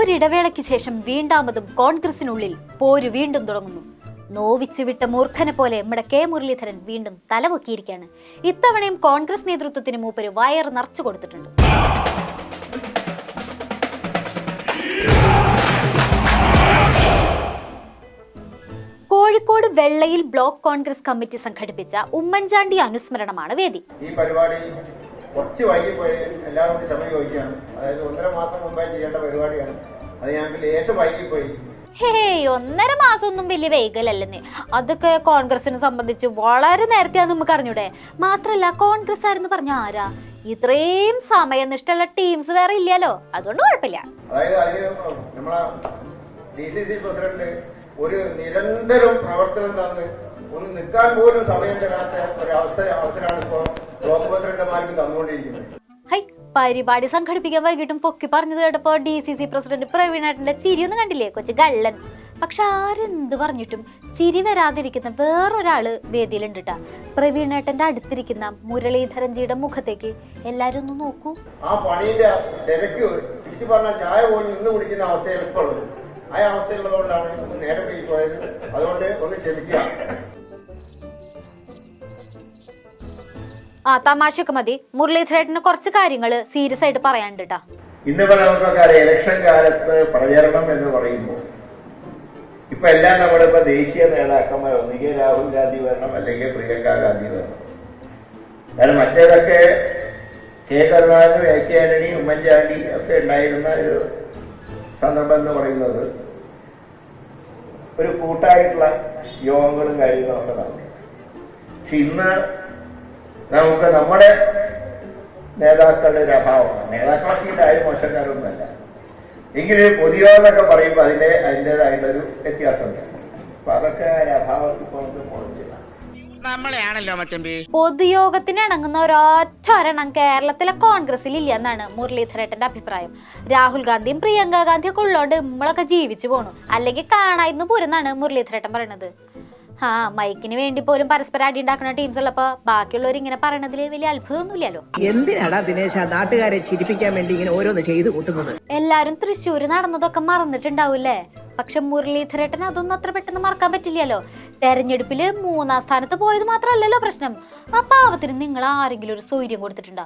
ഒരിടവേളയ്ക്ക് ശേഷം വീണ്ടാമതും കോൺഗ്രസിനുള്ളിൽ പോര് വീണ്ടും തുടങ്ങുന്നു. നോവിച്ചു വിട്ട മൂർഖനെ പോലെ നമ്മുടെ കെ മുരളീധരൻ വീണ്ടും തലപൊക്കിയിരിക്കുകയാണ്. ഇത്തവണയും കോൺഗ്രസ് നേതൃത്വത്തിന് മൂപ്പര് വയറ് നിറച്ചു കൊടുത്തിട്ടുണ്ട്. കോഴിക്കോട് വെള്ളയിൽ ബ്ലോക്ക് കോൺഗ്രസ് കമ്മിറ്റി സംഘടിപ്പിച്ച ഉമ്മൻചാണ്ടി അനുസ്മരണമാണ് വേദി. ഈ പരിപാടി കുറച്ച് വൈകിപ്പോയി, എല്ലാവരും സമയം ചോദിക്കുകയാണ്. അതായത് 1.5 മാസം മുമ്പേ ചെയ്യേണ്ട പരിപാടിയാണ്. അത് ഞങ്ങൾക്ക് ലേശം വൈകിപ്പോയി. 1.5 മാസമൊന്നും വലിയ വൈകലല്ലെന്നേ. അതൊക്കെ കോൺഗ്രസിനെ സംബന്ധിച്ച് വളരെ നേരത്തെ നമുക്ക് അറിഞ്ഞൂടെ. മാത്രല്ല കോൺഗ്രസ് ആരെന്ന് പറഞ്ഞ ആരാ? ഇത്രയും സമയനിഷ്ഠമുള്ള ടീംസ് വേറെ ഇല്ലല്ലോ, അതുകൊണ്ട് കുഴപ്പമില്ല. അതായത് അതിന് നമ്മളെ DCC പ്രസിഡന്റ് ഒരു നിരന്തരം പ്രവർത്തനം തന്ന് ഒന്ന് നിൽക്കാൻ പോലും സമയം തരാത്ത അവസരമാണ് ഇപ്പോൾ ബ്ലോക്ക് പ്രസിഡന്റുമാർക്ക് തന്നുകൊണ്ടിരിക്കുന്നത്. പരിപാടി സംഘടിപ്പിക്കാൻ വൈകിട്ടും പൊക്കി പറഞ്ഞത് കേട്ടപ്പോ DCC പ്രസിഡന്റ് പ്രവീണേട്ടന്റെ ചിരിയൊന്നും കണ്ടില്ലേ? കൊച്ചു ഗള്ളൻ. പക്ഷെ ആരെന്ത് പറഞ്ഞിട്ടും ചിരി വരാതിരിക്കുന്ന വേറൊരാള് വേദിയിലുണ്ട് ട്ടാ. പ്രവീണേട്ടന്റെ അടുത്തിരിക്കുന്ന മുരളീധരൻജിയുടെ മുഖത്തേക്ക് എല്ലാരും ഒന്ന് നോക്കൂ. ആ പണിയുടെ തിരക്ക് തിരിച്ചു പറഞ്ഞാൽ ചായ പോലും ഇന്ന് കുടിക്കുന്ന അവസ്ഥയിൽ ഇപ്പോൾ ഉള്ളത്. ആ അവസ്ഥയുള്ളതുകൊണ്ടാണ് നേരെ പോയത്. അതുകൊണ്ട് ഒന്ന് ക്ഷമിക്കുക. തമാശയൊക്കെ മതി. മുരളീധരേട്ടന് കുറച്ച് കാര്യങ്ങള് സീരിയസ് ആയിട്ട് പറയാനുണ്ട് ട്ടാ. ഇന്നിപ്പോ നമുക്കൊക്കെ ഇലക്ഷൻ കാലത്ത് പ്രചരണം എന്ന് പറയുമ്പോൾ ഇപ്പൊ എല്ലാം നമ്മളിപ്പോ ദേശീയ നേതാക്കന്മാർ ഒന്നുകിൽ രാഹുൽ ഗാന്ധി വരണം, അല്ലെങ്കിൽ പ്രിയങ്ക ഗാന്ധി വരണം. കാരണം മറ്റേതൊക്കെ കെ കരുണാകരൻ, A.K. ആന്റണി, ഉമ്മൻചാണ്ടി ഒക്കെ ഉണ്ടായിരുന്ന ഒരു സന്ദർഭം എന്ന് പറയുന്നത് ഒരു കൂട്ടായിട്ടുള്ള യോഗങ്ങളും കാര്യങ്ങളും ഒക്കെ നടന്നു. പക്ഷെ ഇന്ന് നമുക്ക് നമ്മുടെ നേതാക്കളുടെ ഒരു അഭാവമാണ്. നേതാക്കളൊക്കെ ഉണ്ടായാലും മോശക്കാരൊന്നുമല്ല, എങ്കിലും പൊതുയോഗമൊക്കെ പറയുമ്പോൾ അതിൻ്റെതായിട്ടൊരു വ്യത്യാസമുണ്ട്. അപ്പൊ അതൊക്കെ ഒരു അഭാവത്തിൽ ഇപ്പോൾ നമുക്ക് പോയിട്ടില്ല. പൊതുയോഗത്തിന് ഇണങ്ങുന്ന ഒരൊറ്റ ഒരെണ്ണം കേരളത്തിലെ കോൺഗ്രസിൽ ഇല്ല എന്നാണ് മുരളീധരേട്ടന്റെ അഭിപ്രായം. രാഹുൽ ഗാന്ധിയും പ്രിയങ്ക ഗാന്ധിയും ഒക്കെ ഉള്ളോണ്ട് നമ്മളൊക്കെ ജീവിച്ചു പോണു, അല്ലെങ്കിൽ കാണായിരുന്നു പോരെന്നാണ് മുരളീധരേട്ടൻ പറയണത്. മൈക്കിന് വേണ്ടി പോലും പരസ്പരം അടി ഉണ്ടാക്കുന്ന ടീംസ് ഉള്ളപ്പോ ബാക്കിയുള്ളവർ ഇങ്ങനെ പറയണതിൽ വലിയ അത്ഭുതമൊന്നുമില്ലല്ലോ. എന്തിനാടാ ദിനേശ നാട്ടുകാരെ ചിരിപ്പിക്കാൻ വേണ്ടി ഇങ്ങനെ ഓരോന്ന് ചെയ്തു കൂട്ടുന്നത്? എല്ലാരും തൃശ്ശൂര് നടന്നതൊക്കെ മറന്നിട്ടുണ്ടാവൂല്ലേ? പക്ഷെ മുരളീധരേട്ടൻ അതൊന്നും അത്ര പെട്ടെന്ന് മറക്കാൻ പറ്റില്ലല്ലോ. തെരഞ്ഞെടുപ്പില് 3ാം സ്ഥാനത്ത് പോയത് മാത്രമല്ലല്ലോ പ്രശ്നം. ആ പാവത്തിന് നിങ്ങൾ ആരെങ്കിലും ഒരു സ്വൈര്യം കൊടുത്തിട്ടുണ്ടോ?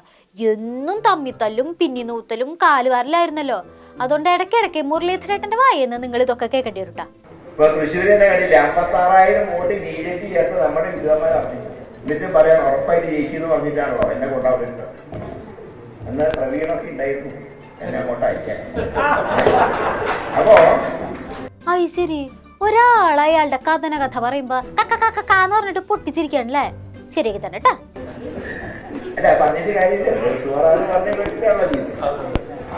എന്നും തമ്മിത്തല്ലും പിന്നിനൂത്തലും കാലുവാരലായിരുന്നല്ലോ. അതുകൊണ്ട് ഇടയ്ക്കിടയ്ക്ക് മുരളീധരേട്ടന്റെ വായെന്ന് നിങ്ങൾ ഇതൊക്കെ കേൾക്കേണ്ടി വരൂട്ടാ. ഇപ്പൊ തൃശ്ശൂരിനെ കണ്ടില്ല, 56,000 വോട്ട് BJP ചേർത്ത് നമ്മുടെ വിധവന്മാർ അറിഞ്ഞു. എന്നിട്ടും പറയാൻ ഉറപ്പായിട്ട് ജയിക്കുന്നു പറഞ്ഞിട്ടാണല്ലോ എന്നെ കൊണ്ടാവുന്നത്. അന്ന് പ്രവീണൊക്കെ ഉണ്ടായിരുന്നു എന്നെ കൊണ്ടയക്കാൻ. അപ്പോ ശരി, ഒരാൾ അയാളുടെ കഥ പറയുമ്പോ കക്കാന്ന് പറഞ്ഞിട്ട് പൊട്ടിച്ചിരിക്കണല്ലേ? ശരിയാക്കി തന്നെ ട്ടാ. അല്ല പറഞ്ഞിട്ട് കാര്യമില്ല.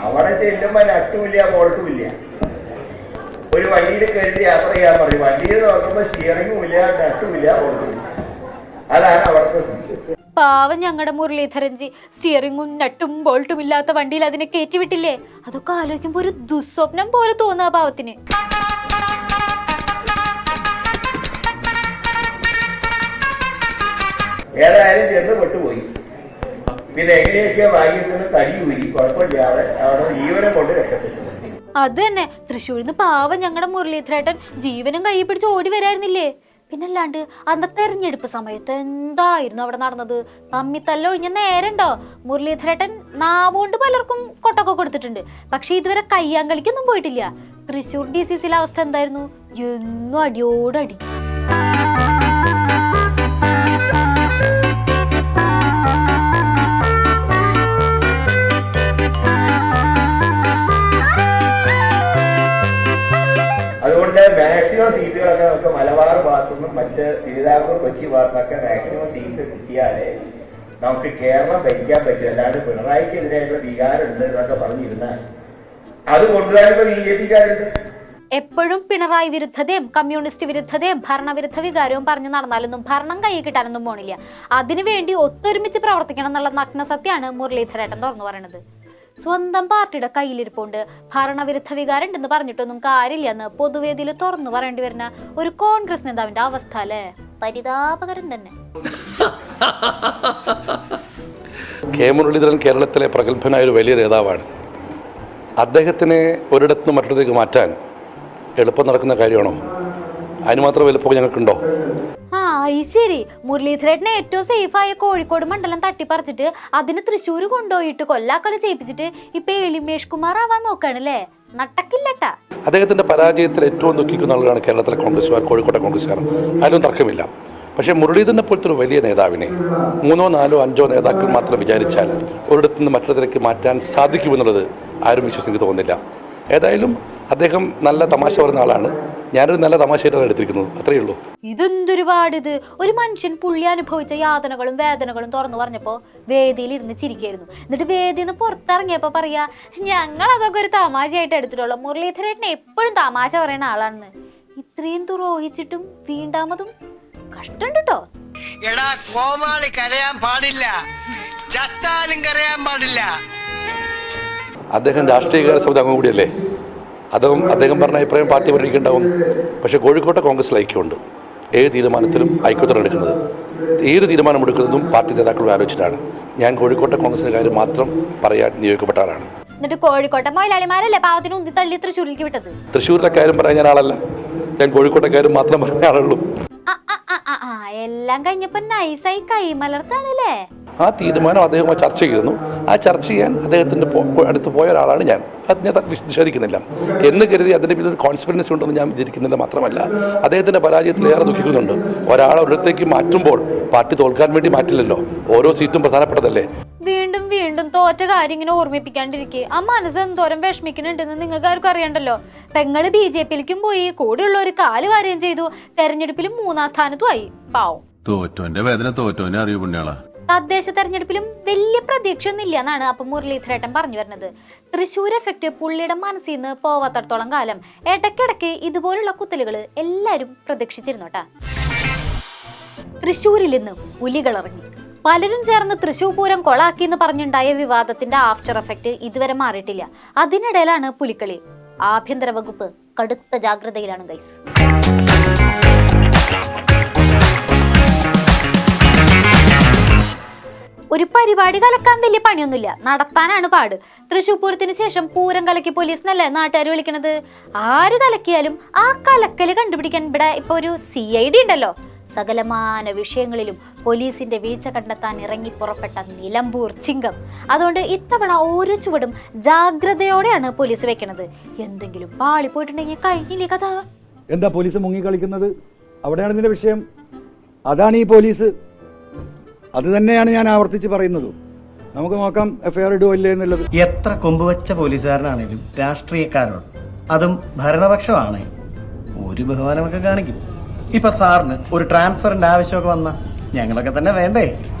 അവിടെ ചെല്ലുമ്പോ നട്ടുമില്ല ബോൾട്ടുമില്ല. ഒരു വണ്ടിയിൽ കരുതി യാത്ര ചെയ്യാൻ പറയും. വണ്ടിയിൽ നോക്കുമ്പോ സ്റ്റിയറിംഗും ഇല്ല, നട്ടുമില്ല, ബോൾട്ടുമില്ല. അതാണ് അവിടുത്തെ സിസ്റ്റം. പാവം ഞങ്ങളുടെ മുരളീധരൻജി സ്റ്റിയറിംഗും നട്ടും ബോൾട്ടും ഇല്ലാത്ത വണ്ടിയിൽ അതിനെ കയറ്റിവിട്ടില്ലേ? അതൊക്കെ ആലോചിക്കുമ്പോ ഒരു ദുസ്വപ്നം പോലെ തോന്നുക പാവത്തിന്. ഏതായാലും ചെന്ന് പെട്ടുപോയി. പിന്നെ എങ്ങനെയൊക്കെയോ ഭാഗ്യത്തിന് തടി ഊരി കുഴപ്പമില്ലാതെ അവിടെ ജീവനെ കൊണ്ട് രക്ഷപ്പെട്ടു. അത് തന്നെ, തൃശ്ശൂരിന്ന് പാവം ഞങ്ങളുടെ മുരളീധരേട്ടൻ ജീവനും കൈ പിടിച്ച് ഓടി വരായിരുന്നില്ലേ? പിന്നല്ലാണ്ട് അന്ന് തെരഞ്ഞെടുപ്പ് സമയത്ത് എന്തായിരുന്നു അവിടെ നടന്നത്? തമ്മിത്തല്ലൊഴിഞ്ഞ നേരണ്ടോ? മുരളീധരേട്ടൻ നാവുകൊണ്ട് പലർക്കും കൊട്ടൊക്കെ കൊടുത്തിട്ടുണ്ട്, പക്ഷെ ഇതുവരെ കയ്യാങ്കളിക്കൊന്നും പോയിട്ടില്ല. തൃശ്ശൂർ DCCയിലെ അവസ്ഥ എന്തായിരുന്നു? എന്നും അടിയോടടി. അതുകൊണ്ട് മാക്സിമം സീറ്റുകളൊക്കെ നമുക്ക് മലബാർ ഭാഗത്തുനിന്നും മറ്റ് തിരുവിതാംകൂർ കൊച്ചി ഭാഗത്തുനിന്നൊക്കെ മാക്സിമം സീറ്റ് കിട്ടിയാലേ നമുക്ക് കേരളം ഭരിക്കാൻ പറ്റും. അല്ലാണ്ട് പിണറായിക്കെതിരായിട്ടുള്ള വികാരം ഉണ്ട് എന്നൊക്കെ പറഞ്ഞിരുന്നാൽ അത് കൊണ്ടുവരാനിപ്പോ BJPക്കാരുണ്ട്. എപ്പോഴും പിണറായി വിരുദ്ധതയും കമ്മ്യൂണിസ്റ്റ് വിരുദ്ധതയും ഭരണവിരുദ്ധ വികാരവും പറഞ്ഞു നടന്നാലൊന്നും ഭരണം കൈ കിട്ടാനൊന്നും പോണില്ല. അതിനുവേണ്ടി ഒത്തൊരുമിച്ച് പ്രവർത്തിക്കണം എന്നുള്ള നഗ്നസത്യമാണ് മുരളീധരേട്ടൻ തുറന്നു പറയണത്. സ്വന്തം പാർട്ടിയുടെ കയ്യിലിരിപ്പുണ്ട് ഭരണവിരുദ്ധ വികാരം ഉണ്ടെന്ന് പറഞ്ഞിട്ടൊന്നും കാര്യമില്ലെന്ന് പൊതുവേദിയിൽ തുറന്നു പറയേണ്ടി വരുന്ന ഒരു കോൺഗ്രസ് നേതാവിന്റെ അവസ്ഥ അല്ലേ? പരിതാപകരം തന്നെ. കെ മുരളീധരൻ കേരളത്തിലെ പ്രഗത്ഭനായ ഒരു വലിയ നേതാവാണ്. അദ്ദേഹത്തിനെ ഒരിടത്ത് നിന്ന് മറ്റൊരിടത്തേക്ക് മാറ്റാൻ എളുപ്പം നടക്കുന്ന കാര്യമാണോ? അതിന് മാത്രം വലുപ്പം ഞങ്ങൾക്കുണ്ടോ? ശരി, മുരളീധരേട്ടനെ ഏറ്റവും സേഫായ കോഴിക്കോട് മണ്ഡലം തട്ടിപ്പറിച്ചിട്ട് അതിന് തൃശ്ശൂർ കൊണ്ടുപോയിട്ട് കൊല്ലാക്കൊല ചെയ്യിപ്പിച്ചിട്ട് ഇപ്പൊ എളിമേഷ് കുമാർ ആവാൻ നോക്കാണല്ലേ? നട്ടക്കില്ലട്ടാ. അദ്ദേഹത്തിന്റെ പരാജയത്തിൽ ഏറ്റവും ദുഃഖിക്കുന്ന ആളുകളാണ് കേരളത്തിലെ കോൺഗ്രസ്സുകാർ, കോഴിക്കോട്ടെ കോൺഗ്രസ്സുകാർ. അതിലൊന്നും തർക്കമില്ല. പക്ഷേ മുരളീധരനെ പോലത്തെ ഒരു വലിയ നേതാവിനെ 3, 4, 5 നേതാക്കൾ മാത്രം വിചാരിച്ചാൽ ഒരിടത്തു നിന്ന് മറ്റൊരിടത്തേക്ക് മാറ്റാൻ സാധിക്കുമെന്നുള്ളത് ആരും വിശ്വസിച്ച് തോന്നുന്നില്ല. ഏതായാലും അദ്ദേഹം നല്ല തമാശ പറയുന്ന ആളാണ്. ഞാനൊരു നല്ല തമാശയായിട്ടാണ് എടുത്തിരിക്കുന്നത്, അത്രയേ ഉള്ളൂ. ഇതെന്തൊരുപാടിത്. ഒരു മനുഷ്യൻ പുള്ളി അനുഭവിച്ച യാതനകളും വേദനകളും തുറന്നു പറഞ്ഞപ്പോ വേദിയിൽ ഇരുന്ന് ചിരിക്കായിരുന്നു. എന്നിട്ട് വേദിയിൽ നിന്ന് പുറത്തിറങ്ങിയപ്പോ പറയാ ഞങ്ങൾ അതൊക്കെ ഒരു തമാശയായിട്ട് എടുത്തിട്ടുള്ളൂ, മുരളീധരേട്ടനെ എപ്പോഴും തമാശ പറയുന്ന ആളാണെന്ന്. ഇത്രയും തുറോഹിച്ചിട്ടും വീണ്ടാമതും കഷ്ടം കേട്ടോ. എടാ കോമാളി കരയാൻ പാടില്ല, ചത്താലും കരയാൻ പാടില്ല. അദ്ദേഹം രാഷ്ട്രീയകാര്യ സമിതി അംഗം കൂടിയല്ലേ. അദ്ദേഹം പറഞ്ഞ അഭിപ്രായം പാർട്ടി പരിഗണിക്കുന്നുണ്ടാവും. പക്ഷേ കോഴിക്കോട്ടെ കോൺഗ്രസിൽ ഐക്യമുണ്ട്. ഏത് തീരുമാനത്തിലും ഐക്യത്തോടെ എടുക്കുന്നത്, ഏത് തീരുമാനമെടുക്കുന്നതും പാർട്ടി നേതാക്കളും ആലോചിച്ചിട്ടാണ്. ഞാൻ കോഴിക്കോട്ടെ കോൺഗ്രസിന്റെ കാര്യം മാത്രം പറയാൻ നിയോഗിക്കപ്പെട്ട ആളാണ്. എന്നിട്ട് കോഴിക്കോട്ടെ മൊയിലാളിമാരല്ലേ പാവത്തിന് ഉന്തി തള്ളി തൃശ്ശൂരിലേക്ക് വിട്ടത്? തൃശ്ശൂരിലെ കാര്യം പറയാൻ ഞാൻ ആളല്ല, ഞാൻ കോഴിക്കോട്ടെ കാര്യം മാത്രം പറഞ്ഞ ആളുള്ളൂ. എല്ലാം കഴിഞ്ഞപ്പോ നൈസായി കൈമലർത്താണല്ലേ? ആ തീരുമാനം അദ്ദേഹവുമായി ചർച്ച ചെയ്തിരുന്നു. ആ ചർച്ച ചെയ്യാൻ അദ്ദേഹത്തിൻ്റെ അടുത്ത് പോയ ഒരാളാണ് ഞാൻ. അത് ഞാൻ നിഷേധിക്കുന്നില്ല എന്ന് കരുതി അതിൻ്റെ പിന്നിൽ ഒരു കോൺസ്പിറൻസി ഉണ്ടെന്ന് ഞാൻ വിചാരിക്കുന്നില്ല. മാത്രമല്ല അദ്ദേഹത്തിൻ്റെ പരാജയത്തിൽ ഏറെ ദുഃഖിക്കുന്നുണ്ട്. ഒരാളെ ഒരിടത്തേക്ക് മാറ്റുമ്പോൾ പാർട്ടി തോൽക്കാൻ വേണ്ടി മാറ്റില്ലല്ലോ, ഓരോ സീറ്റും പ്രധാനപ്പെട്ടതല്ലേ. വീണ്ടും വീണ്ടും തോറ്റ കാര്യം ഇങ്ങനെ ഓർമ്മിപ്പിക്കാണ്ടിരിക്കെ ആ മനസ്സ് എന്തോരം വിഷമിക്കുന്നുണ്ടെന്ന് നിങ്ങൾക്ക് ആർക്കും അറിയണ്ടല്ലോ. പെങ്ങള് BJP-യിലേക്കും പോയി, കൂടെയുള്ള ഒരു കാര്യം ചെയ്തു, തെരഞ്ഞെടുപ്പിലും 3-ാം സ്ഥാനത്തുമായി. പാവം. തോറ്റോന്റെ വേദന തോറ്റോനെ അറിയൂ പുണ്യാളാ. തദ്ദേശ തെരഞ്ഞെടുപ്പിലും വലിയ പ്രതീക്ഷയൊന്നും ഇല്ല എന്നാണ് അപ്പൊ മുരളീധരേട്ടൻ പറഞ്ഞു വരുന്നത്. തൃശ്ശൂർ എഫക്ട് പുള്ളിയുടെ മനസ്സിൽ നിന്ന് പോവാത്തടത്തോളം കാലം ഇടയ്ക്കിടയ്ക്ക് ഇതുപോലുള്ള കുത്തലുകൾ എല്ലാവരും പ്രതീക്ഷിച്ചിരുന്നോട്ടാ. തൃശ്ശൂരിൽ നിന്ന് പുലികളിറങ്ങി. പലരും ചേർന്ന് തൃശ്ശൂർ പൂരം കൊളാക്കിന്ന് പറഞ്ഞുണ്ടായ വിവാദത്തിന്റെ ആഫ്റ്റർ എഫക്ട് ഇതുവരെ മാറിയിട്ടില്ല. അതിനിടയിലാണ് പുലിക്കളി. ആഭ്യന്തര വകുപ്പ് കടുത്ത ജാഗ്രതയിലാണ് ഗൈസ്. ഒരു പരിപാടി കലക്കാൻ വലിയ പണിയൊന്നുമില്ല, നടത്താനാണ് പാട്. തൃശ്ശൂർ പൂരത്തിന് ശേഷം പൂരം കലക്കി പോലീസ് എന്നല്ലേ നാട്ടുകാർ വിളിക്കണത്. ആര് കലക്കിയാലും ആ കലക്കല് കണ്ടുപിടിക്കാൻ ഇവിടെ ഇപ്പൊ ഒരു CID ഉണ്ടല്ലോ. സകലമാന വിഷയങ്ങളിലും പോലീസിന്റെ വീഴ്ച കണ്ടെത്താൻ ഇറങ്ങി പുറപ്പെട്ട നിലമ്പൂർ ചിങ്കം. അതുകൊണ്ട് ഇത്തവണ ഓരോ ചുവടും ജാഗ്രതയോടെയാണ് പോലീസ് വെക്കണത്. എന്തെങ്കിലും പാളി പോയിട്ടുണ്ടെങ്കിൽ കഴിഞ്ഞില്ലേ കഥ. എന്താ പോലീസ് മുങ്ങിക്കളിക്കുന്നത്? അവിടെയാണ് ഇതിന്റെ വിഷയം. അതാണ് ഈ പോലീസ്. അത് തന്നെയാണ് ഞാൻ ആവർത്തിച്ച് പറയുന്നത്. നമുക്ക് നോക്കാം FIR ഇടുവോ ഇല്ലേ എന്നുള്ളത്. എത്ര കൊമ്പുവച്ച പോലീസുകാരനാണേലും രാഷ്ട്രീയക്കാരോട്, അതും ഭരണപക്ഷമാണ്, ഒരു ബഹുമാനമൊക്കെ കാണിക്കും. ഇപ്പൊ സാറിന് ഒരു ട്രാൻസ്ഫറിന്റെ ആവശ്യമൊക്കെ വന്ന ഞങ്ങളൊക്കെ തന്നെ വേണ്ടേ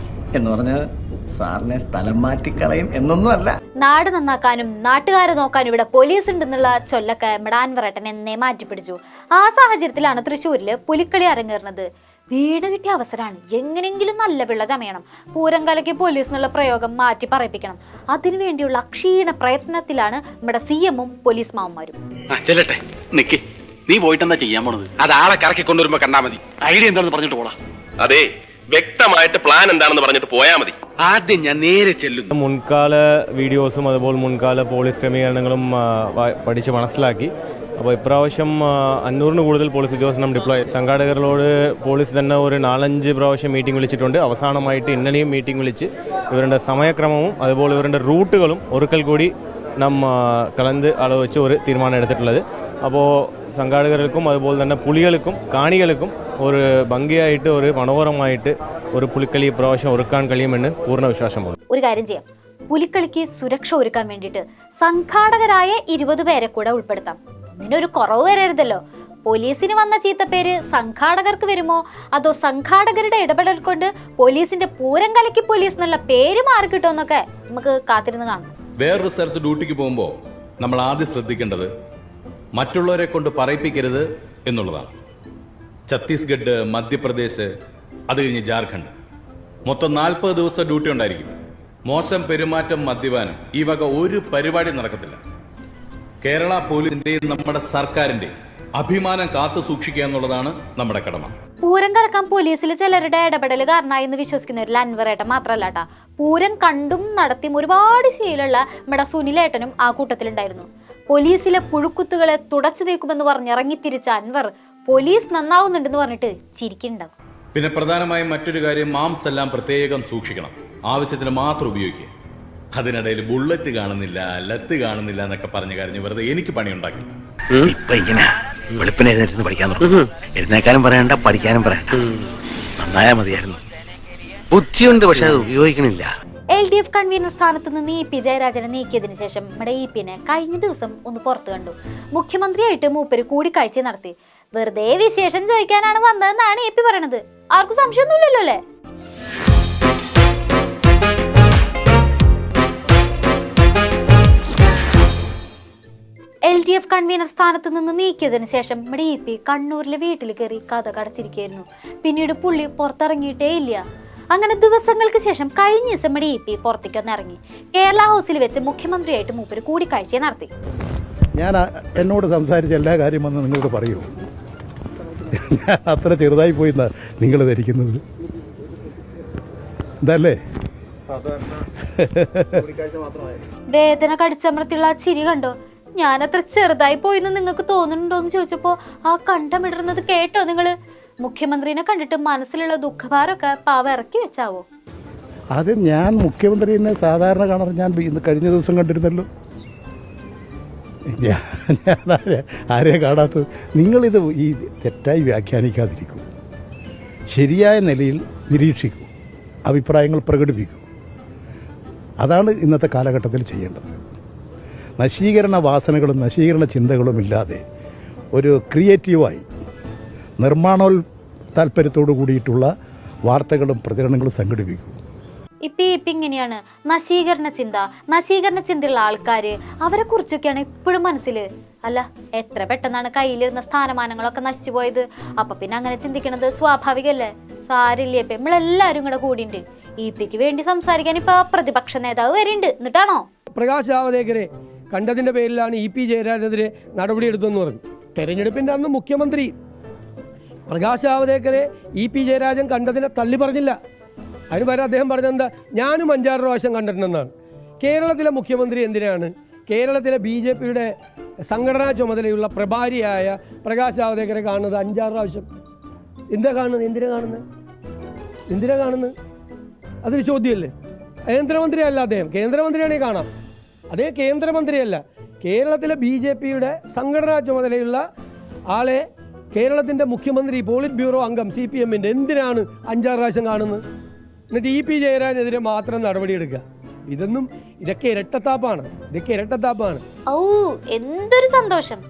എന്ന് പറഞ്ഞ് സാറിനെ സ്ഥലം മാറ്റിക്കളയും എന്നൊന്നും അല്ല. നാട് നന്നാക്കാനും നാട്ടുകാരെ നോക്കാനും ഇവിടെ പോലീസ് ഉണ്ടെന്നുള്ള ചൊല്ലൊക്കെ അൻവറേട്ടൻ എന്നെ മാറ്റിപ്പിടിച്ചു. ആ സാഹചര്യത്തിലാണ് തൃശ്ശൂരില് പുലിക്കളി അരങ്ങേറുന്നത്. വീട് കിട്ടിയ അവസരമാണ്, എങ്ങനെങ്കിലും നല്ല പിള്ള ചമയണം. പൂരം കലക്കി പോലീസ് എന്നുള്ള പ്രയോഗം മാറ്റി പറയിപ്പിക്കണം. അതിനുവേണ്ടിയുള്ള അക്ഷീണ പ്രയത്നത്തിലാണ് നമ്മുടെ CM-ഉം പോലീസ് മാവന്മാരും. ചെല്ലട്ടെ, നിക്ക്, നീ പോയിട്ട് എന്താ ചെയ്യാൻ പോണത്? അത് ആളെ കറക്കി കൊണ്ടുവരുമ്പോ കണ്ടാ മതി. ഐഡിയ എന്താണെന്ന് പറഞ്ഞിട്ട് പോടാ. അതെ, വ്യക്തമായിട്ട് പ്ലാൻ എന്താണെന്ന് പറഞ്ഞിട്ട് പോയാൽ മതി. ആദ്യം ഞാൻ നേരെ ചെല്ലുന്നു. മുൻകാല വീഡിയോസും അതുപോലെ മുൻകാല പോലീസ് ക്രമീകരണങ്ങളും പഠിച്ച് മനസ്സിലാക്കി. അപ്പോൾ ഇപ്രാവശ്യം 500 കൂടുതൽ പോലീസ് ഉദ്യോഗസ്ഥനും ഡിപ്ലോയ്. സംഘാടകരോട് പോലീസ് തന്നെ ഒരു 4-5 പ്രാവശ്യം മീറ്റിംഗ് വിളിച്ചിട്ടുണ്ട്. അവസാനമായിട്ട് ഇന്നലെയും മീറ്റിംഗ് വിളിച്ച് ഇവരുടെ സമയക്രമവും അതുപോലെ ഇവരുടെ റൂട്ടുകളും ഒരിക്കൽ കൂടി കലന്ത് ആലോചിച്ച് ഒരു തീരുമാനം എടുത്തിട്ടുള്ളത്. അപ്പോൾ സംഘാടകർക്കും അതുപോലെ തന്നെ പുലികൾക്കും കാണികൾക്കും ഒരു ഭംഗിയായിട്ട് ഒരു മനോഹരമായിട്ട് ഒരു പുലിക്കളി പ്രാവശ്യം ഒരുക്കാൻ കഴിയുമെന്ന് പൂർണ്ണ വിശ്വാസമാണ്. ഒരു കാര്യം ചെയ്യാം, പുലിക്കളിക്ക് സുരക്ഷ ഒരുക്കാൻ വേണ്ടിയിട്ട് സംഘാടകരായ 20 പേരെ കൂടെ ഉൾപ്പെടുത്താം. ഇതിനൊരു കുറവ് വരരുതല്ലോ. പോലീസിന് വന്ന ചീത്തപ്പേര് സംഘാടകർക്ക് വരുമോ, അതോ സംഘാടകരുടെ ഇടപെടൽ കൊണ്ട് പോലീസിന്റെ പൂരം കലക്കി പോലീസ് എന്നുള്ള പേര് മാറി കിട്ടുമെന്നൊക്കെ നമുക്ക് കാത്തിരുന്ന് കാണാം. വേറൊരു സ്ഥലത്ത് ഡ്യൂട്ടിക്ക് പോകുമ്പോൾ നമ്മൾ ആദ്യം ശ്രദ്ധിക്കേണ്ടത് മറ്റുള്ളവരെ കൊണ്ട് പറയിപ്പിക്കരുത് എന്നുള്ളതാണ്. ഛത്തീസ്ഗഡ്, മധ്യപ്രദേശ്, അത് കഴിഞ്ഞ് ജാർഖണ്ഡ്, മൊത്തം 40 ദിവസം ഡ്യൂട്ടി ഉണ്ടായിരിക്കും. മോശം പെരുമാറ്റം, മദ്യപാനം, ഈ വക ഒരു പരിപാടി നടക്കത്തില്ല. കേരള പോലീസിന്റെയും നമ്മുടെ സർക്കാരിന്റെയും അഭിമാനം കാത്തു സൂക്ഷിക്കുക എന്നുള്ളതാണ് നമ്മുടെ കടമ. പൂരം കറക്കാൻ പോലീസിൽ ചിലരുടെ ഇടപെടൽ കാരണമായി എന്ന് വിശ്വസിക്കുന്നവരിൽ അൻവറേട്ടൻ മാത്രമല്ല കേട്ടാ. പൂരം കണ്ടും നടത്തിയും ഒരുപാട് ശീലമുള്ള നമ്മുടെ സുനിലേട്ടനും ആ കൂട്ടത്തിലുണ്ടായിരുന്നു. പോലീസിലെ പുഴുക്കുത്തുകളെ തുടച്ചു നീക്കുമെന്ന് പറഞ്ഞിറങ്ങിത്തിരിച്ച അൻവർ പോലീസ് നന്നാവുന്നുണ്ടെന്ന് പറഞ്ഞിട്ട് ചിരിക്കുന്നുണ്ടാവും. പിന്നെ പ്രധാനമായും മറ്റൊരു കാര്യം, മാംസ് എല്ലാം പ്രത്യേകം സൂക്ഷിക്കണം, ആവശ്യത്തിന് മാത്രം ഉപയോഗിക്കുക. അതിനിടയിൽ ബുള്ളറ്റ് കാണുന്നില്ല, ലത്ത് കാണുന്നില്ല എന്നൊക്കെ പറഞ്ഞു കരഞ്ഞ് വെറുതെ എനിക്ക് പണിയുണ്ടാക്കി. ഇപ്പൊ ഇങ്ങനെ വെളുപ്പിനെ എഴുന്നേറ്റ് പഠിക്കാൻ തുടങ്ങും. എഴുന്നേക്കാനും പറയണ്ട, പഠിക്കാനും പറയണ്ട. നന്നായാ മതിയായിരുന്നു. ബുദ്ധിയുണ്ട്, പക്ഷെ അത് ഉപയോഗിക്കണില്ല. LDF കൺവീനർ സ്ഥാനത്ത് നിന്ന് EP ജയരാജനെ നീക്കിയതിനു ശേഷം നമ്മുടെ EP-നെ കഴിഞ്ഞ ദിവസം ഒന്ന് പുറത്തു കണ്ടു. മുഖ്യമന്ത്രിയായിട്ട് മൂപ്പര് കൂടിക്കാഴ്ച നടത്തി. വെറുതെ വിശേഷം ചോദിക്കാനാണ് വന്നതെന്നാണ് EP പറയണത്. ആർക്കും സംശയമൊന്നുമില്ലല്ലോ അല്ലേ? LDF കൺവീനർ സ്ഥാനത്ത് നിന്ന് നീക്കിയതിനു ശേഷം നമ്മുടെ EP കണ്ണൂരിലെ വീട്ടിൽ കയറി കഥ കടച്ചിരിക്കുകയായിരുന്നു. പിന്നീട് പുള്ളി പുറത്തിറങ്ങിയിട്ടേ ഇല്ല. അങ്ങനെ ദിവസങ്ങൾക്ക് ശേഷം കഴിഞ്ഞ ദിവസം നമ്മുടെ EP പുറത്തേക്കൊന്ന് ഇറങ്ങി. കേരള ഹൗസിൽ വെച്ച് മുഖ്യമന്ത്രിയായിട്ട് മൂപ്പര് കൂടിക്കാഴ്ച നടത്തി. ഞാൻ എന്നോട് സംസാരിച്ച എല്ലാ കാര്യം വന്ന് നിങ്ങൾക്ക് പറയൂ. ഞാൻ അത്ര ചെറുതായി പോയി നിങ്ങൾ ധരിക്കുന്നത് എന്തല്ലേ? വേദന കടിച്ചമർത്തിയുള്ള ആ ചിരി കണ്ടോ? ഞാനത്ര ചെറുതായി പോയിന്ന് നിങ്ങൾക്ക് തോന്നുന്നുണ്ടോ എന്ന് ചോദിച്ചപ്പോ ആ കണ്ടമിടുന്നത് കേട്ടോ നിങ്ങള്? മുഖ്യമന്ത്രിനെ കണ്ടിട്ട് മനസ്സിലുള്ള ദുഃഖഭാരമൊക്കെ പാവ ഇറക്കി വെച്ചാവോ? അത് ഞാൻ മുഖ്യമന്ത്രിനെ സാധാരണ കാണാൻ ഞാൻ കഴിഞ്ഞ ദിവസം കണ്ടിരുന്നല്ലോ. ഞാൻ ആരെയും കാണാത്തത്. നിങ്ങളിത് ഈ തെറ്റായി വ്യാഖ്യാനിക്കാതിരിക്കൂ. ശരിയായ നിലയിൽ നിരീക്ഷിക്കൂ, അഭിപ്രായങ്ങൾ പ്രകടിപ്പിക്കൂ. അതാണ് ഇന്നത്തെ കാലഘട്ടത്തിൽ ചെയ്യേണ്ടത്. നശീകരണ വാസനകളും നശീകരണ ചിന്തകളും ഇല്ലാതെ ഒരു ക്രിയേറ്റീവായി താല്പര്യത്തോടു കൂടിയിട്ടുള്ള വാർത്തകളും പ്രചരണങ്ങളും സംഘടിപ്പിക്കും. ഇപ്പൊ ഇങ്ങനെയാണ് നശീകരണ ചിന്തയുള്ള ആൾക്കാര്, അവരെ കുറിച്ചൊക്കെയാണ് ഇപ്പോഴും മനസ്സില്. അല്ല, എത്ര പെട്ടെന്നാണ് കയ്യിലിരുന്ന സ്ഥാനമാനങ്ങളൊക്കെ നശിച്ചു പോയത്. അപ്പൊ പിന്നെ അങ്ങനെ ചിന്തിക്കണത് സ്വാഭാവികല്ലേ? സാരില്ലേ, ഇപ്പൊ നമ്മളെല്ലാരും കൂടെ കൂടിണ്ട്. ഇപ്പിക്ക് വേണ്ടി സംസാരിക്കാൻ ഇപ്പൊ പ്രതിപക്ഷ നേതാവ് വരുന്നുണ്ട്. എന്നിട്ടാണോ പ്രകാശ് ജാവദേക്കറെ കണ്ടതിന്റെ പേരിലാണ് EP ജയരാജനെതിരെ നടപടിയെടുത്തെന്ന് പറഞ്ഞു. തെരഞ്ഞെടുപ്പിന്റെ അന്ന് മുഖ്യമന്ത്രി പ്രകാശ് ജാവദേക്കറെ EP ജയരാജൻ കണ്ടതിനെ തള്ളി പറഞ്ഞില്ല. അതിന് പകരം അദ്ദേഹം പറഞ്ഞെന്താ, ഞാനും 5-6 പ്രാവശ്യം കണ്ടിട്ടുണ്ടെന്നാണ്. കേരളത്തിലെ മുഖ്യമന്ത്രി എന്തിനാണ് കേരളത്തിലെ BJPയുടെ സംഘടനാ ചുമതലയുള്ള പ്രഭാരിയായ പ്രകാശ് ജാവദേക്കറെ കാണുന്നത് 5-6 പ്രാവശ്യം? എന്തിനാ കാണുന്നത്? അതൊരു ചോദ്യമല്ലേ? കേന്ദ്രമന്ത്രിയല്ല അദ്ദേഹം. കേന്ദ്രമന്ത്രിയാണെങ്കിൽ കാണാം. അതേ കേന്ദ്രമന്ത്രിയല്ല, കേരളത്തിലെ BJPയുടെ സംഘടനാ ചുമതലയുള്ള ആളെ കേരളത്തിൻ്റെ മുഖ്യമന്ത്രി, പോളിറ്റ് ബ്യൂറോ അംഗം, CPM-ൻ്റെ എന്തിനാണ് 5-6 പ്രാവശ്യം കാണുന്നത്? എന്നിട്ട് EP ജയരാജനെതിരെ മാത്രം നടപടിയെടുക്കുക. ഇതൊക്കെ ഇരട്ടത്താപ്പാണ്. ഔ, എന്തൊരു സന്തോഷം!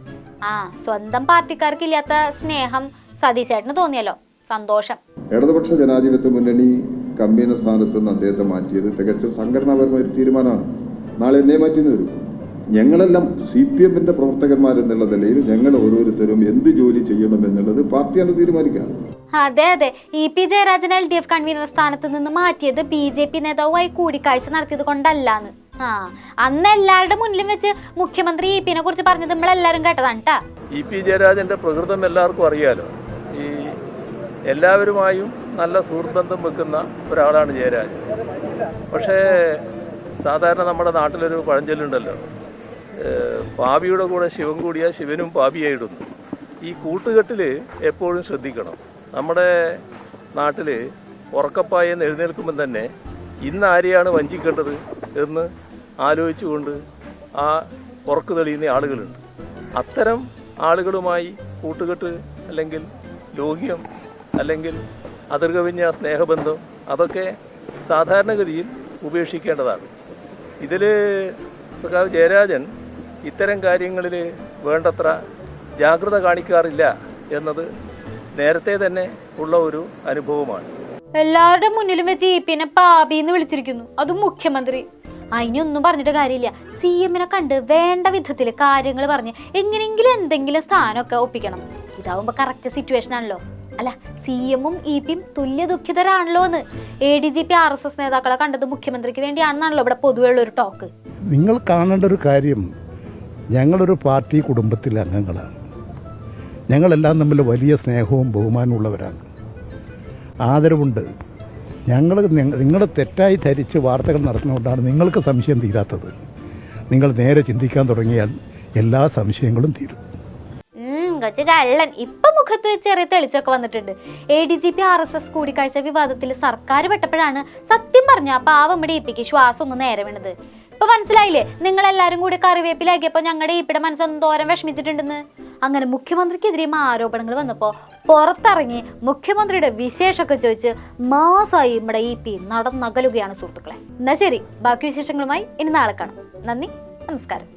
സ്വന്തം പാർട്ടിക്കാർക്കില്ലാത്ത സ്നേഹം സതീശേട്ടന് തോന്നിയല്ലോ. സന്തോഷം. ഇടതുപക്ഷ ജനാധിപത്യ മുന്നണി കൺവീനർ സ്ഥാനത്ത് നിന്ന് അദ്ദേഹത്തെ മാറ്റിയത് തികച്ചും സംഘടനാപരമായ ഒരു തീരുമാനമാണ്. നാളെ എന്നെ മാറ്റിന്ന് വരും. ഞങ്ങളെല്ലാം CPM-ന്റെ പ്രവർത്തകന്മാരെന്നുള്ള നിലയിൽ ഞങ്ങൾ ഓരോരുത്തരും എന്ത് ജോലി ചെയ്യണം എന്നുള്ളത് പാർട്ടിയാണ് തീരുമാനിക്കുക. അതെ, EP ജയരാജൻ LDF കൺവീനർ സ്ഥാനത്ത് നിന്ന് മാറ്റിയത് BJP നേതാവുമായി കൂടിക്കാഴ്ച നടത്തിയത് കൊണ്ടല്ലാന്ന്. അന്ന് എല്ലാവരുടെ മുന്നിലും വെച്ച് മുഖ്യമന്ത്രി EP-നെ കുറിച്ച് പറഞ്ഞത് നമ്മളെല്ലാരും കേട്ടതാണ് കേട്ടാ. EP ജയരാജന്റെ പ്രകൃതം എല്ലാവർക്കും അറിയാലോ. ഈ എല്ലാവരുമായും നല്ല സുഹൃത്ബന്ധം വെക്കുന്ന ഒരാളാണ് ജയരാജൻ. പക്ഷേ സാധാരണ നമ്മുടെ നാട്ടിലൊരു പഴഞ്ചൊല്ലുണ്ടല്ലോ, പാപിയുടെ കൂടെ ശിവൻ കൂടിയാൽ ശിവനും പാപിയായിടുന്നു. ഈ കൂട്ടുകെട്ടിൽ എപ്പോഴും ശ്രദ്ധിക്കണം. നമ്മുടെ നാട്ടിൽ ഉറക്കപ്പായെന്ന് എഴുന്നേൽക്കുമ്പം തന്നെ ഇന്ന് ആരെയാണ് വഞ്ചിക്കേണ്ടത് എന്ന് ആലോചിച്ചുകൊണ്ട് ആ ഉറക്ക് തെളിയുന്ന ആളുകളുണ്ട്. അത്തരം ആളുകളുമായി കൂട്ടുകെട്ട് അല്ലെങ്കിൽ ലോഹ്യം അല്ലെങ്കിൽ അതിർകവിഞ്ഞ സ്നേഹബന്ധം അതൊക്കെ സാധാരണഗതിയിൽ ഉപേക്ഷിക്കേണ്ടതാണ്. ഇതിൽ സഖാവ് ജയരാജൻ ഇത്തരം കാര്യങ്ങളിൽ വേണ്ടത്ര ജാഗ്രത കാണിക്കാറില്ല എന്നത് നേരത്തെ തന്നെ ഉള്ള ഒരു അനുഭവമാണ്. എല്ലാവരുടെ മുന്നിലും വെച്ച് EP-നെ പാപിന്ന് വിളിച്ചിരിക്കുന്നു, അതും മുഖ്യമന്ത്രി. അതിനൊന്നും പറഞ്ഞിട്ട് കാര്യമില്ല. CM-നെ കണ്ട് വേണ്ട വിധത്തിൽ കാര്യങ്ങൾ പറഞ്ഞ് എങ്ങനെയെങ്കിലും എന്തെങ്കിലും സ്ഥാനമൊക്കെ ഒപ്പിക്കണം. ഇതാവുമ്പോ കറക്റ്റ് സിറ്റുവേഷൻ ആണല്ലോ. അല്ല, CM-ഉം EP-യും തുല്യ ദുഃഖിതരാണല്ലോ എന്ന് ADGP RSS നേതാക്കളെ കണ്ടത് മുഖ്യമന്ത്രിക്ക് വേണ്ടിയാണെന്നാണല്ലോ ഇവിടെ പൊതുവെയുള്ള ഒരു ടോക്ക്. നിങ്ങൾ കാണേണ്ട ഒരു കാര്യം, ഞങ്ങളൊരു പാർട്ടി കുടുംബത്തിലെ അംഗങ്ങളാണ്. ഞങ്ങളെല്ലാം തമ്മിൽ വലിയ സ്നേഹവും ബഹുമാനവും ഉള്ളവരാണ്, ആദരവുണ്ട്. നിങ്ങൾ തെറ്റായി ധരിച്ച് വാർത്തകൾ നടത്തുന്നതുകൊണ്ടാണ് നിങ്ങൾക്ക് സംശയം തീരാത്തത്. നിങ്ങൾ നേരെ ചിന്തിക്കാൻ തുടങ്ങിയാൽ എല്ലാ സംശയങ്ങളും തീരും. കൊച്ചു കള്ളൻ. ഇപ്പൊ മുഖത്ത് ചെറിയ തെളിച്ചൊക്കെ വന്നിട്ടുണ്ട്. ADGP RSS കൂടിക്കാഴ്ച വിവാദത്തിൽ സർക്കാർ പെട്ടപ്പോഴാണ് സത്യം പറഞ്ഞ പാവമ്മയുടെ ഇപ്പിക്ക് ശ്വാസം ഒന്ന് നേരെ വീണത്. ഇപ്പൊ മനസ്സിലായില്ലേ, നിങ്ങളെല്ലാരും കൂടി കറിവേപ്പിലാക്കിയപ്പോ ഞങ്ങളുടെ ഇപ്പിയുടെ മനസ്സൊന്നും തോരം വിഷമിച്ചിട്ടുണ്ടെന്ന്. അങ്ങനെ മുഖ്യമന്ത്രിക്കെതിരെയും ആരോപണങ്ങൾ വന്നപ്പോ പുറത്തിറങ്ങി മുഖ്യമന്ത്രിയുടെ വിശേഷമൊക്കെ ചോദിച്ച് മാസമായി നമ്മുടെ EP നടന്നകലുകയാണ് സുഹൃത്തുക്കളെ. എന്നാ ശരി, ബാക്കി വിശേഷങ്ങളുമായി ഇനി നാളെ കാണാം. നന്ദി, നമസ്കാരം.